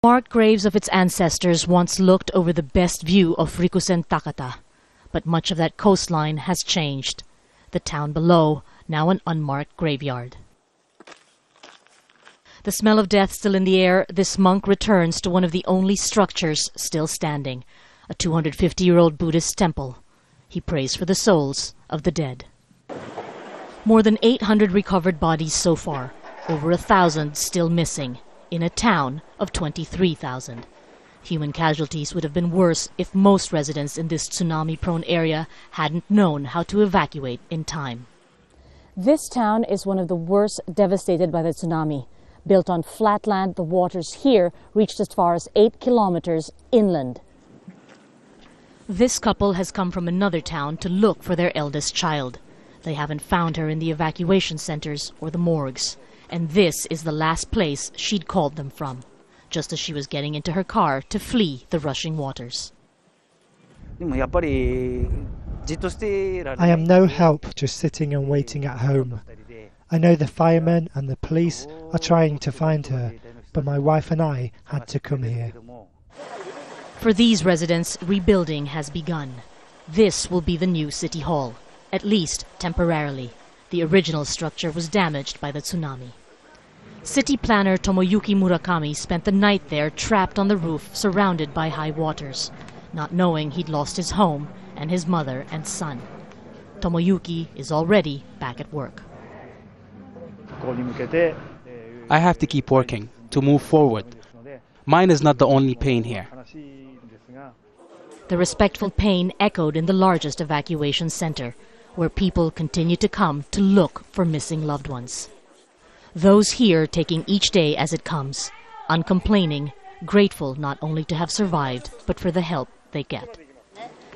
Marked graves of its ancestors once looked over the best view of Rikuzentakata, but much of that coastline has changed. The town below, now an unmarked graveyard. The smell of death still in the air, this monk returns to one of the only structures still standing, a 250-year-old Buddhist temple. He prays for the souls of the dead. More than 800 recovered bodies so far, over 1,000 still missing, in a town of 23,000. Human casualties would have been worse if most residents in this tsunami-prone area hadn't known how to evacuate in time. This town is one of the worst devastated by the tsunami. Built on flat land, the waters here reached as far as 8 kilometers inland. This couple has come from another town to look for their eldest child. They haven't found her in the evacuation centers or the morgues. And this is the last place she'd called them from, just as she was getting into her car to flee the rushing waters. I am no help, just sitting and waiting at home. I know the firemen and the police are trying to find her, but my wife and I had to come here. For these residents, rebuilding has begun. This will be the new city hall, at least temporarily. The original structure was damaged by the tsunami. City planner Tomoyuki Murakami spent the night there trapped on the roof surrounded by high waters, not knowing he'd lost his home and his mother and son. Tomoyuki is already back at work. I have to keep working, to move forward. Mine is not the only pain here. The respectful pain echoed in the largest evacuation center, where people continue to come to look for missing loved ones. Those here taking each day as it comes, uncomplaining, grateful not only to have survived, but for the help they get.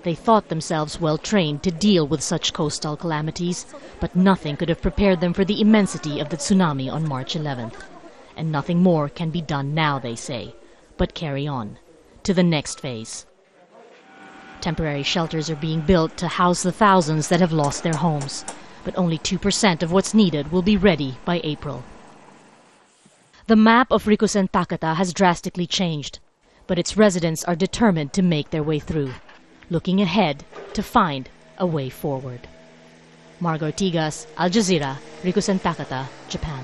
They thought themselves well trained to deal with such coastal calamities, but nothing could have prepared them for the immensity of the tsunami on March 11th. And nothing more can be done now, they say, but carry on to the next phase. Temporary shelters are being built to house the thousands that have lost their homes, but only 2% of what's needed will be ready by April. The map of Rikuzentakata has drastically changed, but its residents are determined to make their way through, looking ahead to find a way forward. Marga, Ortigas, Al Jazeera, Rikuzentakata, Japan.